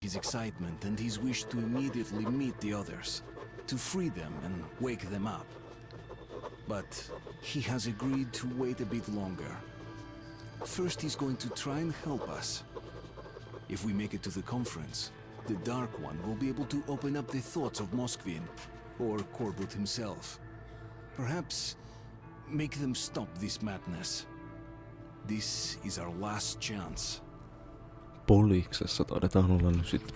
his excitement and his wish to immediately meet the others, to free them and wake them up. But he has agreed to wait a bit longer. First, he's going to try and help us. If we make it to the conference, the Dark One will be able to open up the thoughts of Moskvin, or Korbut himself. Perhaps make them stop this madness. This is our last chance. Poliiksessa taidetaan olla nyt sit.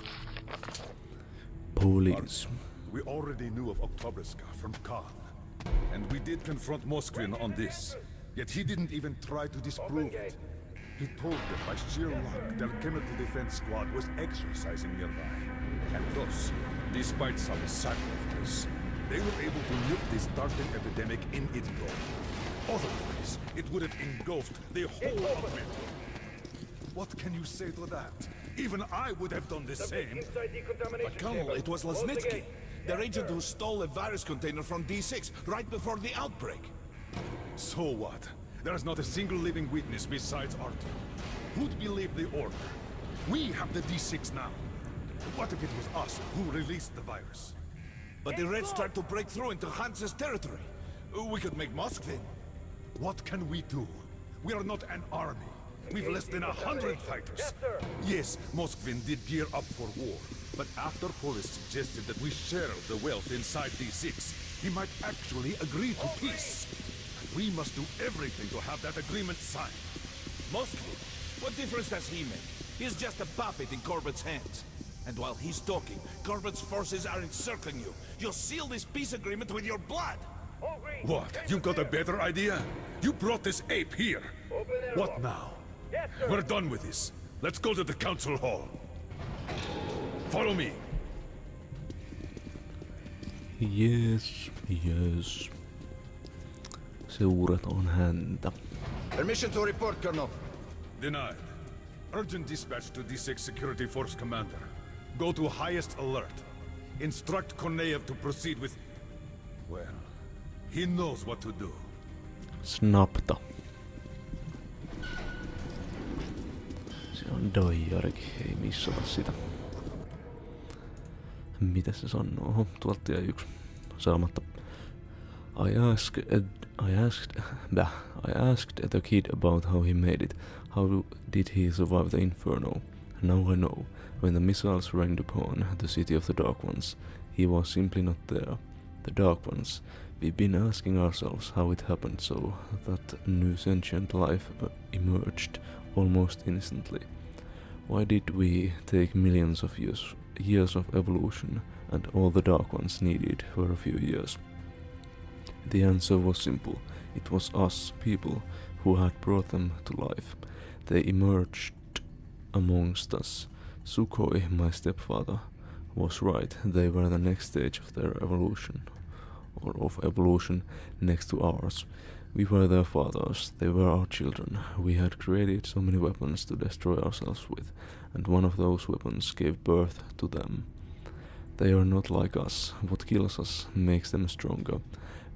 Police. We already knew of Oktoberska from Khan. And we did confront Moskvin on this. Yet he didn't even try to disprove it. He told them by sheer luck their chemical defense squad was exercising nearby. And thus, despite some sacrifice, they were able to nip the starting epidemic in its growth. Otherwise, it would have engulfed the whole of it. What can you say to that? Even I would have done the same. But Colonel, it was Lesnitsky, their agent who stole a virus container from D6 right before the outbreak. So what? There is not a single living witness besides Artyom. Who'd believe the order? We have the D6 now. What if it was us who released the virus? But the Reds tried to break through into Hansa's territory. We could make Moskvin. What can we do? We are not an army. We've less than 100 fighters. Yes, Moskvin did gear up for war. But after Polis suggested that we share the wealth inside D6, he might actually agree to peace. We must do everything to have that agreement signed. Moskvin? What difference does he make? He's just a puppet in Corbett's hands. And while he's talking, Corbett's forces are encircling you. You'll seal this peace agreement with your blood! What? You got a better idea? You brought this ape here. What now? We're done with this. Let's go to the council hall. Follow me. Yes, yes. Seurataan häntä. Permission to report, Colonel. Denied. Urgent dispatch to D6 Security Force Commander. Go to highest alert. Instruct Koneev to proceed with... Well, he knows what to do. Snapta. Se on diarikin, ei missata sitä. Mitä se sanoo? Oho, tuolta jäi yksi saamatta. I asked the kid about how he made it. How did he survive the inferno? Now I know. When the missiles rained upon the city of the Dark Ones, he was simply not there. The Dark Ones. We've been asking ourselves how it happened so that new sentient life emerged almost instantly. Why did we take millions of years of evolution, and all the Dark Ones needed were a few years? The answer was simple. It was us, people, who had brought them to life. They emerged amongst us. Sukhoi, my stepfather, was right. They were the next stage of their evolution, or of evolution next to ours. We were their fathers, they were our children. We had created so many weapons to destroy ourselves with, and one of those weapons gave birth to them. They are not like us. What kills us makes them stronger.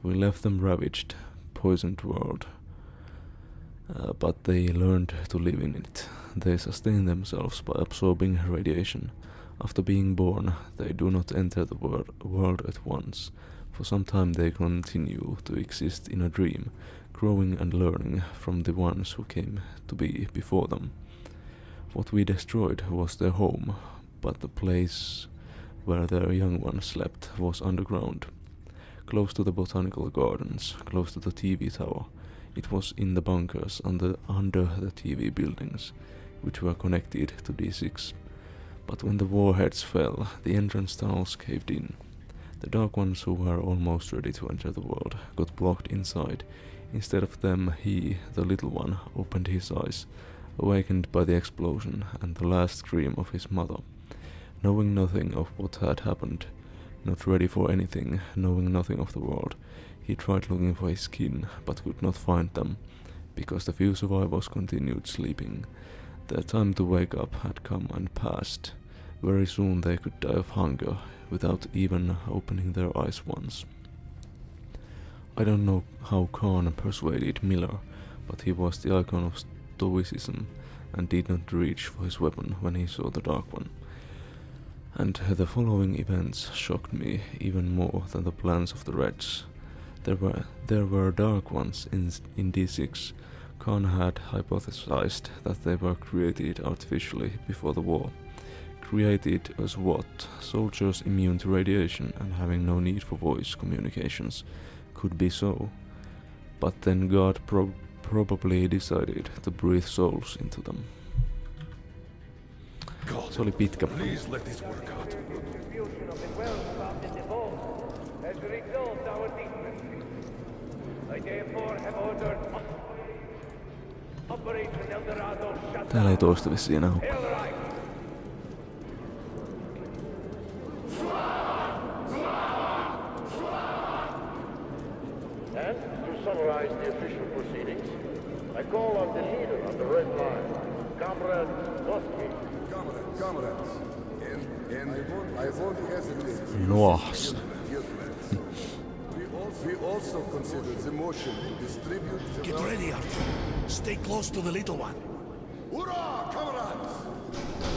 We left them ravaged, poisoned world. But they learned to live in it. They sustain themselves by absorbing radiation. After being born, they do not enter the world at once. For some time they continue to exist in a dream, growing and learning from the ones who came to be before them. What we destroyed was their home, but the place where their young ones slept was underground, close to the botanical gardens, close to the TV tower. It was in the bunkers under the TV buildings, which were connected to D6. But when the warheads fell, the entrance tunnels caved in. The Dark Ones who were almost ready to enter the world got blocked inside. Instead of them, he, the little one, opened his eyes, awakened by the explosion and the last scream of his mother. Knowing nothing of what had happened, not ready for anything, knowing nothing of the world, he tried looking for his kin, but could not find them, because the few survivors continued sleeping. Their time to wake up had come and passed. Very soon they could die of hunger, without even opening their eyes once. I don't know how Khan persuaded Miller, but he was the icon of stoicism and did not reach for his weapon when he saw the Dark One. And the following events shocked me even more than the plans of the Reds. There were Dark Ones in D6. Khan had hypothesized that they were created artificially before the war. Created as what? Soldiers immune to radiation and having no need for voice communications. Could be so. But then God probably decided to breathe souls into them. God, Se oli pitkä. please let this work out. Distribution of the wealth found in the vault has resolved our differences. I therefore have ordered Operation Eldorado shut Täällä ei down. toista vissiin enää hukkaa. Hail right. And to summarize the official proceedings, I call on the leader of the Red Line, Comrade Noski. Comrades, and I won't hesitate. Noahs. Dear friends, we also consider the motion to distribute the Get wealth. ready, Arthur. Stay close to the little one. Hurrah, comrades!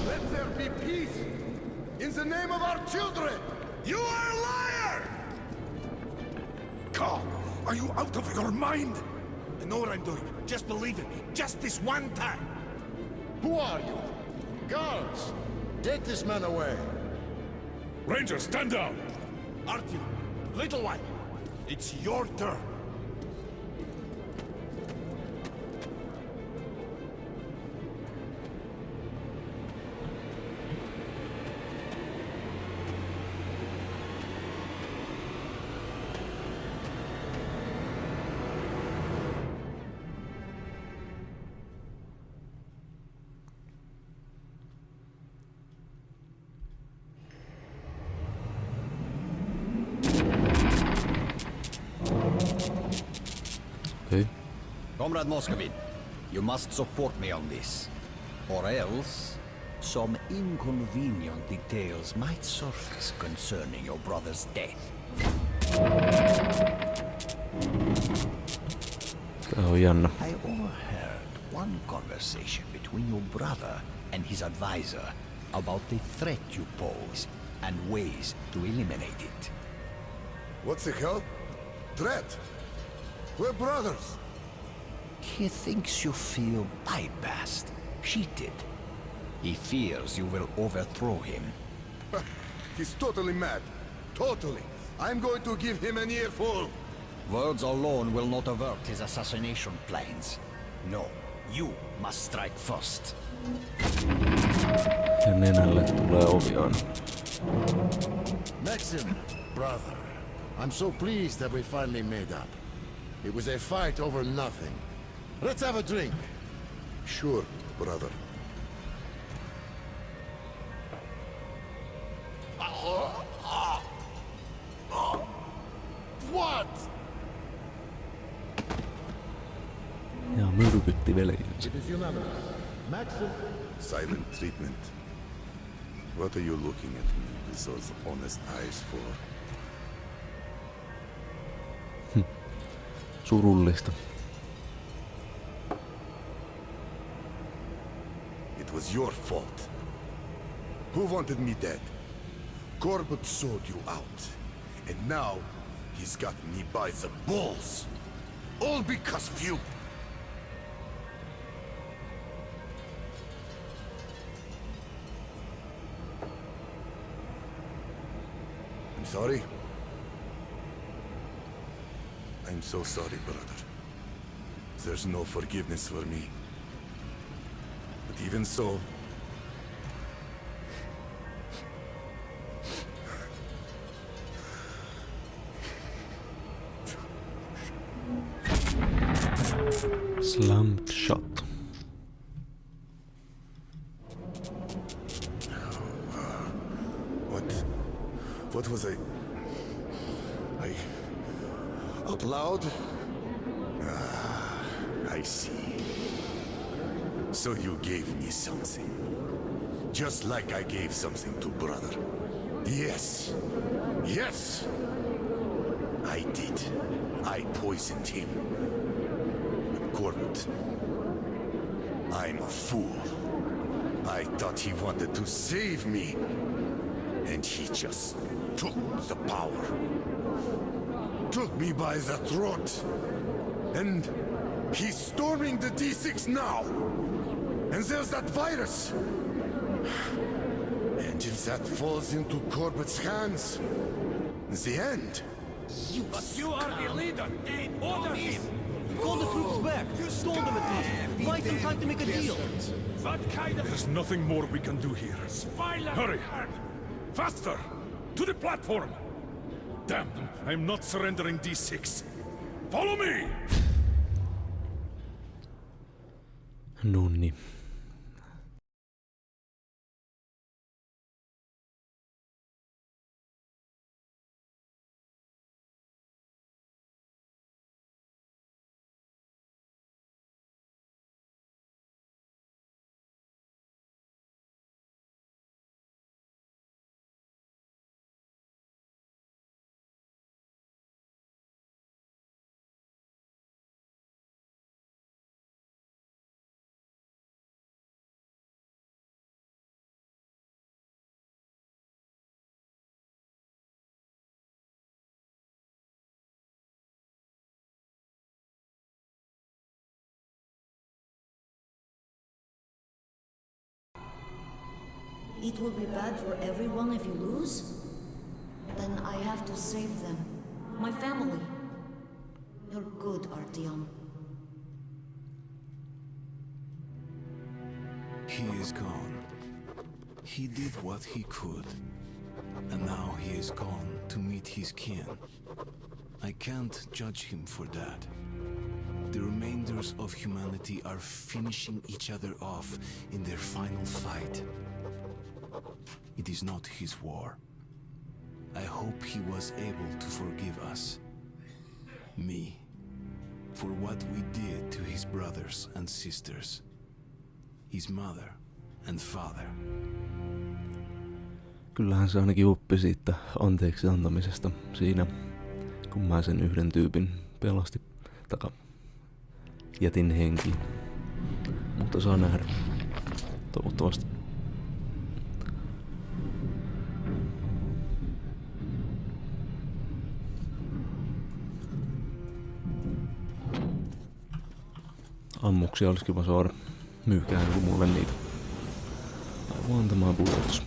Let there be peace in the name of our children! You are a liar! Carl, are you out of your mind? I know what I'm doing. Just believe in me. Just this one time. Who are you? Guards! Take this man away! Ranger, stand down! Artyom, little one, it's your turn. Okei. Comrade Moscovin, you must support me on this. Or else, some inconvenient details might surface concerning your brother's death. Tää on jännä. I overheard one conversation between your brother and his advisor about the threat you pose and ways to eliminate it. What the hell? Threat? We're brothers! He thinks you feel bypassed, cheated. He fears you will overthrow him. He's totally mad. Totally. I'm going to give him an earful. Words alone will not avert his assassination plans. No, you must strike first. Ja nenälle tulee oviaan. Maxim, brother, I'm so pleased that we finally made up. It was a fight over nothing. Let's have a drink. Sure, brother. What? Ja myrkytti veljensä. It is unanimous. Maxim. Silent treatment. What are you looking at me with those honest eyes for? Surullista. It was your fault. Who wanted me dead? Corbett sold you out. And now, he's got me by the balls. All because of you. I'm sorry. I'm so sorry, brother. There's no forgiveness for me. But even so... Slammed shot. What was I... Out loud? Ah, I see. So you gave me something. Just like I gave something to brother. Yes. Yes! I did. I poisoned him. But Corbett... I'm a fool. I thought he wanted to save me. And he just took the power. Took me by the throat. And he's storming the D6 now. And there's that virus. And if that falls into Corbett's hands, the end. But you are the leader. Order him. Call the troops back! Stall them at least! Buy some time to make a deal! What kind of There's nothing more we can do here. violence? Hurry! Faster! To the platform! Damn them! I'm not surrendering D6. Follow me! Nonni. It will be bad for everyone if you lose? Then I have to save them. My family. You're good, Artyom. He is gone. He did what he could. And now he is gone to meet his kin. I can't judge him for that. The remainders of humanity are finishing each other off in their final fight. It is not his war. I hope he was able to forgive us. Me. For what we did to his brothers and sisters. His mother and father. Kyllähän se ainakin oppi siitä anteeksi antamisesta siinä, kun mä sen yhden tyypin pelastin, jätin henkiin. Mutta saa nähdä. Toivottavasti. Ammuksia olisi kiva saada. Myykää joku mulle niitä. I want my bullets.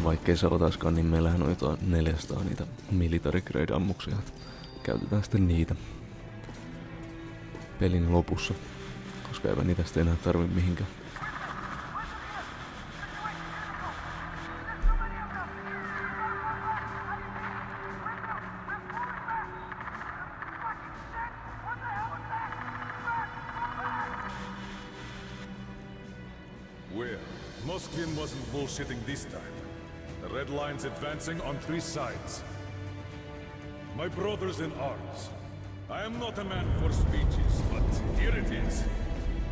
Vaikkei se otaiskaan, niin meillähän on jotain 400 niitä military grade ammuksia. Käytetään sitten niitä pelin lopussa, koska eivät niitä sitten enää tarvi mihinkään. Well, Moskvin wasn't bullshitting this time. The red line's advancing on 3 sides. My brothers in arms, I am not a man for speeches, but here it is.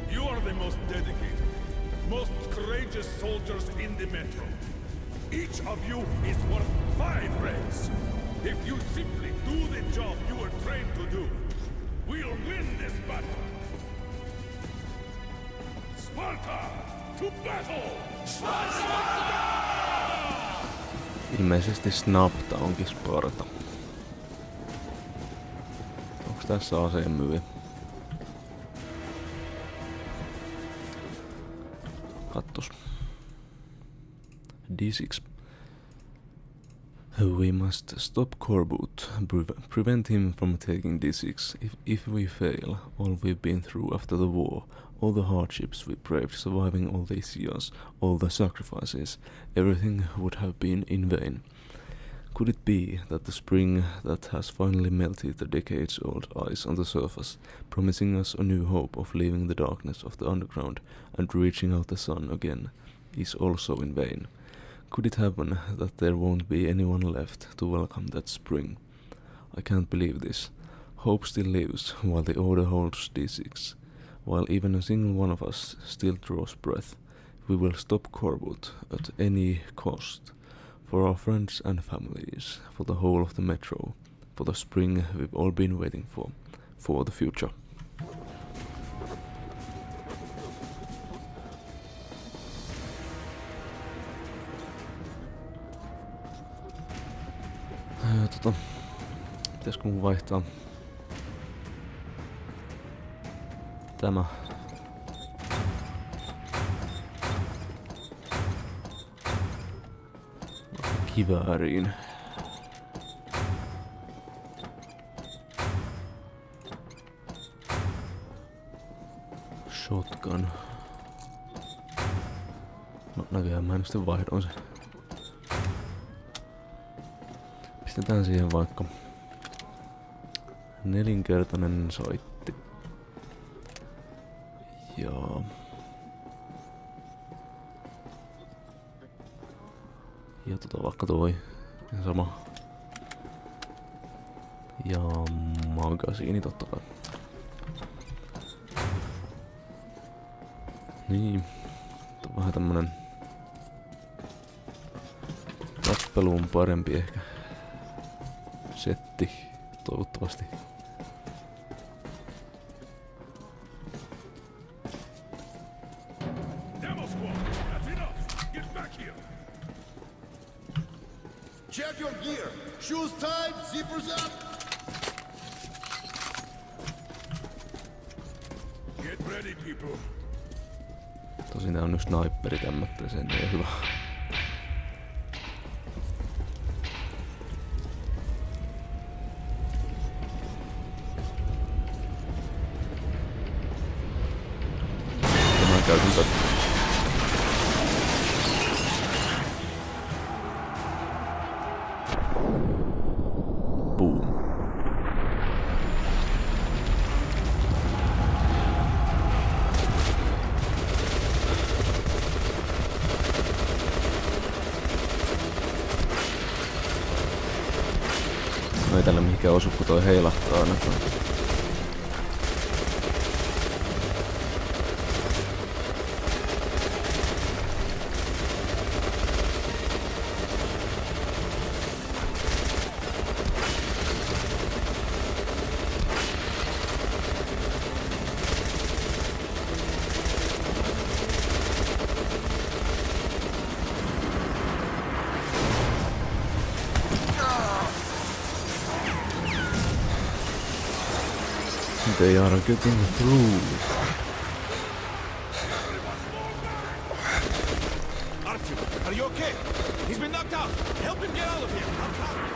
You are the most dedicated, most courageous soldiers in the Metro. Each of you is worth 5 reds. If you simply do the job you were trained to do, we'll win this battle. Sparta! To battle! Ilmeisesti Snapta onkin Sparta. Onks tässä aseen myyjä? Kattos. D6. We must stop Corboot, prevent him from taking D6. If we fail, all we've been through after the war, all the hardships we braved surviving all these years, all the sacrifices, everything would have been in vain. Could it be that the spring that has finally melted the decades-old ice on the surface, promising us a new hope of leaving the darkness of the underground and reaching out the sun again, is also in vain? Could it happen that there won't be anyone left to welcome that spring? I can't believe this. Hope still lives while the Order holds D6. While even a single one of us still draws breath, we will stop Corboot at any cost. For our friends and families, for the whole of the Metro, for the spring we've all been waiting for the future. Pitäisikö mun vaihtaa tämä? Kivääriin. Shotgun. No näköjään mä en sitten vaihdoin se. Pistetään siihen vaikka 4-kertainen soitti. Joo. Ja vaikka toi sama. Ja magasiini totta kai. Niin. Tuo vähän tämmönen tappeluun parempi ehkä setti, toivottavasti. Check your gear. Shoes tied, zippers up. Get ready, people. Tosin nää on nyt sniperi tämmöttä, se ei ole hyvä. Mä käytän tätä. Boom. No ei tällä mihinkään osu, kun toi heilahtaa ainakaan. They are getting through. Artyom, are you okay? He's been knocked out. Help him get out of here. I'll come.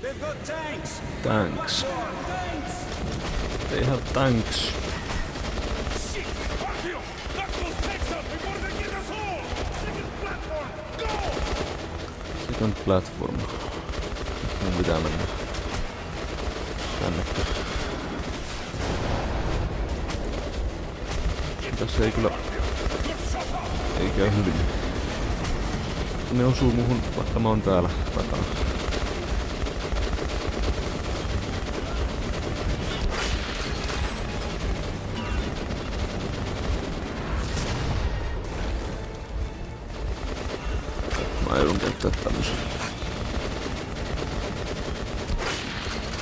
They've got tanks. Thanks. They have tanks. Shit! Artyom! Knock those tanks out before they get us all! Second platform! Go! Second platform. Mun pitää mennä tänne. Tässä ei kyllä... Ei käy hyvin. Ne osuu muhun, vaikka mä oon täällä takana. Mä joudun käyttää tämmösen.